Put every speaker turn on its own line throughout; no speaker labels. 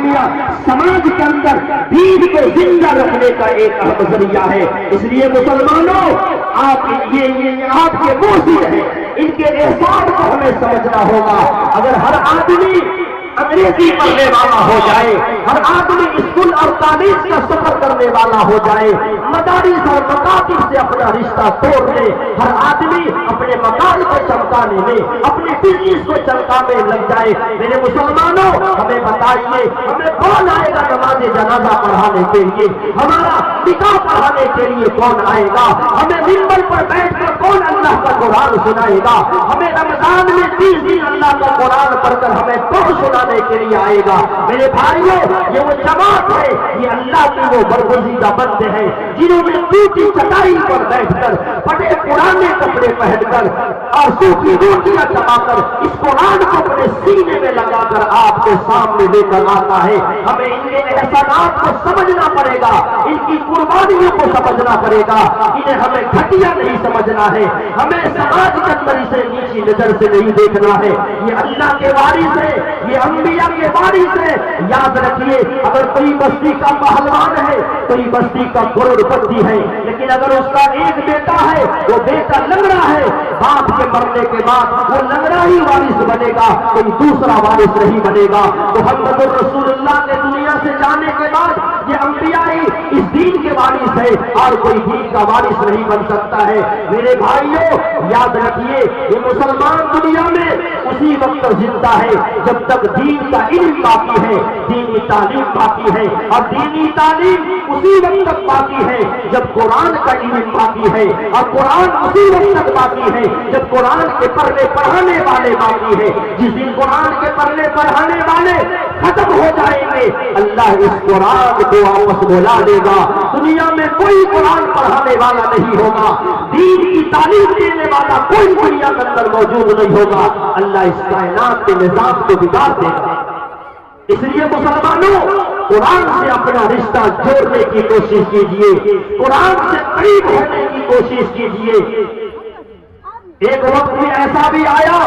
जामिया समाज के अंदर दीन को जिंदा रखने का एक अहम जरिया है। इसलिए मुसलमानों, आप ये आपके मोहसिन हैं, इनके एहसान को हमें समझना होगा। अगर हर आदमी अंग्रेजी पढ़ने वाला हो जाए, हर आदमी स्कूल और कॉलेज का सफर करने वाला हो जाए, मदारिस और मकातिब से अपना रिश्ता तोड़ ले, हर आदमी अपने मकान को चमकाने में, अपने बिजनेस को चमकाने लग जाए, मेरे मुसलमानों हमें बताइए, हमें कौन आएगा नमाज जनाजा पढ़ाने के लिए, हमारा निकाह पढ़ाने के लिए कौन आएगा, हमें मिंबर पर बैठकर कौन अल्लाह का कुरान सुनाएगा, हमें रमजान में 30 दिन अल्लाह का कुरान पढ़कर हमें कौन सुनाने के लिए आएगा। मेरे भाइयों, ये वो जमात है, ये अल्लाह की वो बरगुज़ीदा बंदे हैं जिन्होंने टूटी चटाई पर बैठकर, फटे पुराने कपड़े पहनकर और सूखी रोटियां चबाकर इस कुरान को अपने सीने में लगाकर आपके सामने लेकर आता है। हमें इनके एहसानात को समझना पड़ेगा, इनकी कुर्बानियों को समझना पड़ेगा, इन्हें हमें घटिया नहीं समझना है, हमें समाज के अंदर इसे नीची नजर से नहीं देखना है। ये अल्लाह के वारिस है, ये अंबिया के वारिस है। याद रखिए, अगर कोई बस्ती का पहलवान है, कोई बस्ती का करोड़पति है, लेकिन अगर उसका एक बेटा है, वो बेटा लंगड़ा है, बाप के मरने के बाद वो लंगड़ा ही वारिस बनेगा, कोई दूसरा वारिस नहीं बनेगा। मुहम्मद रसूलुल्लाह के दुनिया से जाने के बाद ये अंबिया ही इस दीन के वारिस है और कोई दीन का वारिस नहीं बन सकता है। मेरे भाइयों, याद रखिए, ये मुसलमान दुनिया में उसी वक्त जिंदा है जब तक दीन का इल्म बाकी है, दीनी तालीम बाकी है, और दीनी तालीम उसी वक्त तक बाकी है जब कुरान का इल्म बाकी है, और कुरान उसी वक्त तक बाकी है जब कुरान के पढ़ने पढ़ाने वाले बाकी है। जिस दिन कुरान के पढ़ने पढ़ाने वाले खत्म हो जाएंगे, अल्लाह इस कुरान को वापस बुला देगा। दुनिया में कोई कुरान पढ़ाने वाला नहीं होगा, दीन की तालीम देने वाला कोई दुनिया के अंदर मौजूद नहीं होगा। अल्लाह इस कायनात के निजाम को बिगाड़ देगा। इसलिए मुसलमानों, कुरान से अपना रिश्ता जोड़ने की कोशिश कीजिए, कुरान से करीब होने की कोशिश कीजिए। एक वक्त भी ऐसा भी आया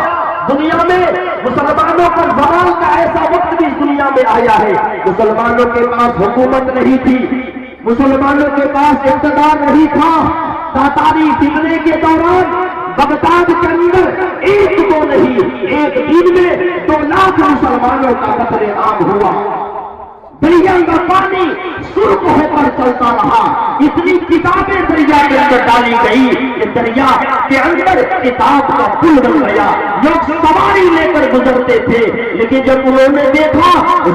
दुनिया में, मुसलमानों का ज़माल का ऐसा वक्त भी दुनिया में आया है, मुसलमानों के पास हुकूमत नहीं थी, मुसलमानों के पास इक़्तिदार नहीं था। तातारी फितने के दौरान बगदाद के अंदर एक को नहीं, एक दिन में 2 लाख मुसलमानों का कत्ले आम हुआ। दरिया का पानी सुर्ख होकर चलता रहा, इतनी किताबें दरिया के अंदर डाली गई कि दरिया के अंदर किताब का पुल बन गया। लोग सवारी लेकर गुजरते थे, लेकिन जब उन्होंने देखा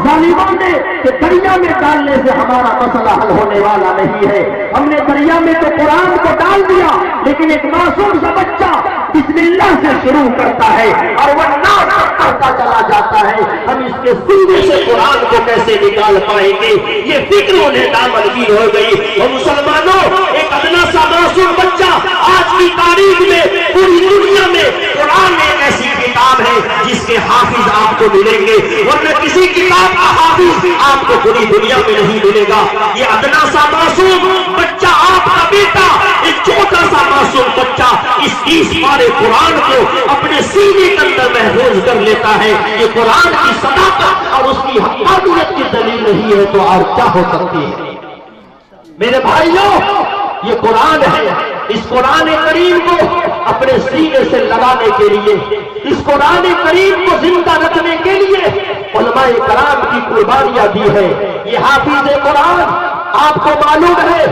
जालिमों ने कि दरिया में डालने से हमारा मसला हल होने वाला नहीं है, हमने दरिया में तो कुरान को डाल दिया, लेकिन एक मासूम सा बच्चा बिस्मिल्लाह से शुरू करता है और वह नाम करता चला जाता है, हम इसके सीने से कुरान को कैसे निकाल पाएंगे, ये फिक्र उन्हें नामनगीर हो गई। और मुसलमानों, एक अदना सा मासूम बच्चा आज की तारीख में पूरी दुनिया में कुरान एक ऐसी किताब है जिसके हाफिज आपको मिलेंगे, वरना किसी किताब का हाफिज आपको पूरी दुनिया में नहीं मिलेगा। ये अदना सा मासूम बच्चा, आपका बेटा, एक छोटा सा मासूम बच्चा इस 30 पारे कुरान को अपने सीने के अंदर महफूज कर लेता है। ये कुरान की सदाकत और उसकी हक़ानियत की दलील नहीं है तो और क्या हो सकती है। मेरे भाइयों, ये कुरान है, इस कुरान करीम को अपने सीने से लगाने के लिए, इस कुरान करीम को जिंदा रखने के लिए उलमाए कराम की कुर्बानियां दी है। ये हाफिज कुरान, आपको मालूम है,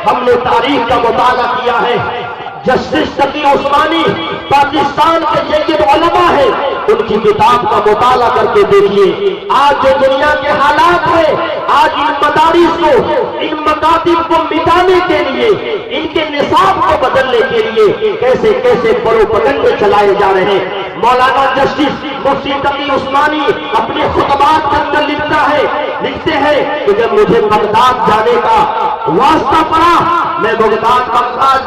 हमने तारीख का मुताला किया है, जस्टिस तकी उस्मानी पाकिस्तान के जय्यद उलमा है, उनकी किताब का मुताला करके देखिए। आज जो दुनिया के हालात है, आज इन मदारिस को, इन मकातिब को मिटाने के लिए, इनके निसाब को बदलने के लिए कैसे कैसे प्रोपेगेंडे चलाए जा रहे हैं। मौलाना जस्टिस मुफ्ती तकी उस्मानी अपने खुतबात के अंदर लिखते हैं कि जब मुझे बगदाद जाने का वास्ता पड़ा, मैं बगदाद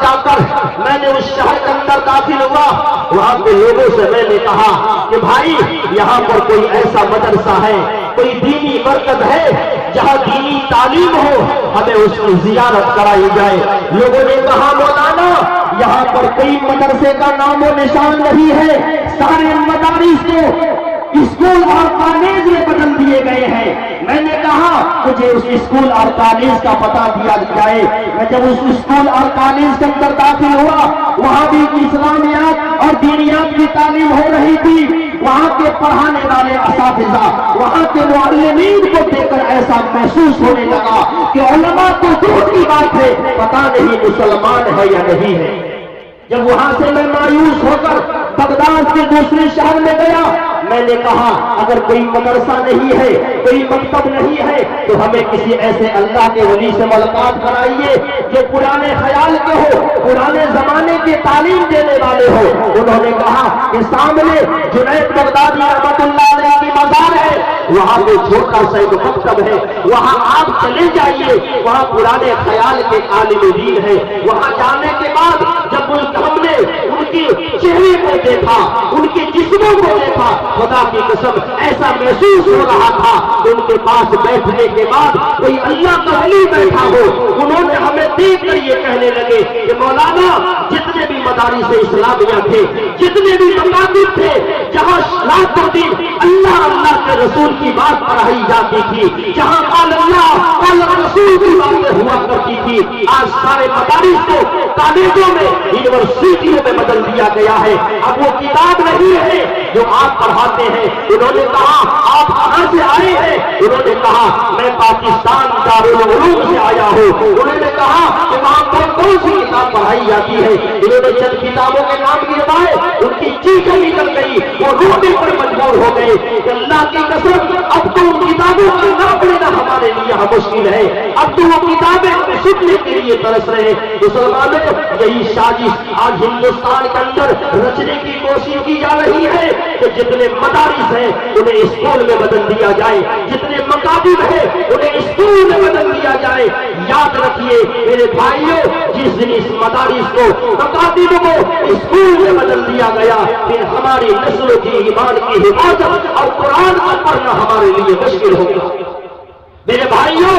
जाकर मैंने उस शहर के अंदर दाखिल हुआ। वहां के लोगों से मैंने कहा कि भाई, यहाँ पर कोई ऐसा मदरसा है, कोई दीनी मरकज है जहाँ दीनी तालीम हो, हमें उसकी जियारत कराई जाए। लोगों ने कहा, मौलाना, यहाँ पर कोई मदरसे का नामो निशान नहीं है, सारे मदारिस को اسکول اور کالج میں بدل دیے گئے ہیں۔ میں نے کہا مجھے اس اسکول اور کالج کا پتہ دیا جائے۔ میں جب اس اسکول اور کالج کے اندر داخل ہوا، وہاں بھی اسلامیات اور دینیات کی تعلیم ہو رہی تھی۔ وہاں کے پڑھانے والے اساتذہ، وہاں کے معلمین کو دیکھ کر ایسا محسوس ہونے لگا کہ علماء تو دور کی بات ہے، پتہ نہیں مسلمان ہے یا نہیں ہے۔ جب وہاں سے میں مایوس ہو کر بغداد کے دوسرے شہر میں گیا، میں نے کہا اگر کوئی مدرسہ نہیں ہے، کوئی مکتب نہیں ہے، تو ہمیں کسی ایسے اللہ کے ولی سے ملاقات کرائیے جو پرانے خیال کے ہو، پرانے زمانے کے تعلیم دینے والے ہو۔ انہوں نے کہا کہ سامنے جنید بغدادی رحمت اللہ علیہ کی مزار ہے، وہاں پہ چھوٹا سا ایک مکتب ہے، وہاں آپ چلے جائیے، وہاں پرانے خیال کے عالم دین ہے۔ وہاں جانے کے بعد جب ہم نے ان کے چہرے کو دیکھا، ان کے جسموں کو دیکھا، خدا کی قسم ایسا محسوس ہو رہا تھا کہ ان کے پاس بیٹھنے کے بعد کوئی اللہ کا ولی بیٹھا ہو۔ انہوں نے ہمیں دیکھ کر یہ کہنے لگے کہ مولانا جتنے بھی مدارس اسلامیہ تھے، جتنے بھی مکاتب تھے، جہاں راتوں دن اللہ اللہ کے رسول کی بات پڑھائی جاتی تھی، جہاں قال اللہ قال رسول کی باتیں ہوا کرتی تھی، آج سارے مدارس کو کالجوں میں، یونیورسٹیوں میں بدل دیا گیا ہے۔ اب وہ کتاب نہیں ہے جو آپ پڑھاتے ہیں۔ انہوں نے کہا آپ کہاں سے آئے ہیں؟ انہوں نے کہا میں پاکستان دارالعلوم سے آیا ہوں۔ انہوں نے کہا کہ وہاں کون سی کتاب پڑھائی جاتی ہے؟ انہوں نے چند کتابوں کے نام گنوائے، ان کی چیخیں نکل گئی، وہ رونے پر مجبور ہو گئے کہ اللہ کی قسم اب تو ان کتابوں کا نام لینا ہمارے لیے مشکل ہے، اب تو وہ کتابیں سننے کے لیے ترس رہے ہیں۔ مسلمانوں یہی سازش آج ہندوستان کے اندر رچنے کی کوشش کی جا رہی ہے کہ جتنے مدارس ہیں انہیں اسکول میں بدل دیا جائے، جتنے مکاتب ہیں انہیں اسکول میں بدل دیا جائے۔ یاد رکھیے میرے بھائیوں، جس دن اس مدارس کو، مکاتب کو اسکول میں بدل دیا گیا، پھر ہماری نسلوں کی ایمان کی حفاظت اور قرآن کا پڑھنا ہمارے لیے مشکل ہوگا۔ میرے بھائیوں،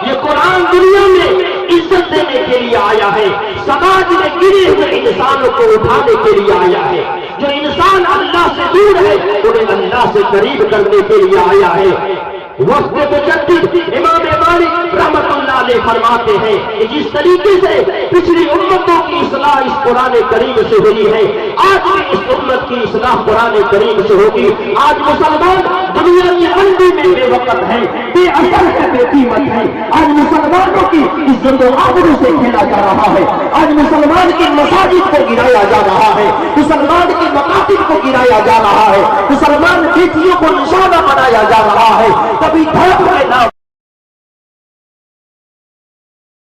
یہ قرآن دنیا میں عزت دینے کے لیے آیا ہے، سماج میں گرے ہوئے انسانوں کو اٹھانے کے لیے آیا ہے۔ جو انسان اللہ سے دور ہے انہیں اللہ سے قریب کرنے کے لیے آیا ہے۔ وقت مجدد امام مالک رحمت اللہ علیہ فرماتے ہیں کہ جس طریقے سے پچھلی امتوں کی اصلاح اس قرآن کریم سے ہوئی ہے، آج بھی اس امت کی اصلاح قرآن کریم سے ہوگی۔ آج مسلمان دنیا کی منڈی میں بے وقت ہے، بے اثر ہے، بے قیمت ہے۔ آج مسلمانوں کی عزت و آبرو سے کھیلا جا رہا ہے، آج مسلمان کی مساجد کو گرایا جا رہا ہے، مسلمان کی مکاتب کو گرایا جا رہا ہے، مسلمان بیٹیوں کو نشانہ بنایا جا رہا ہے۔ کبھی دھرم کے نام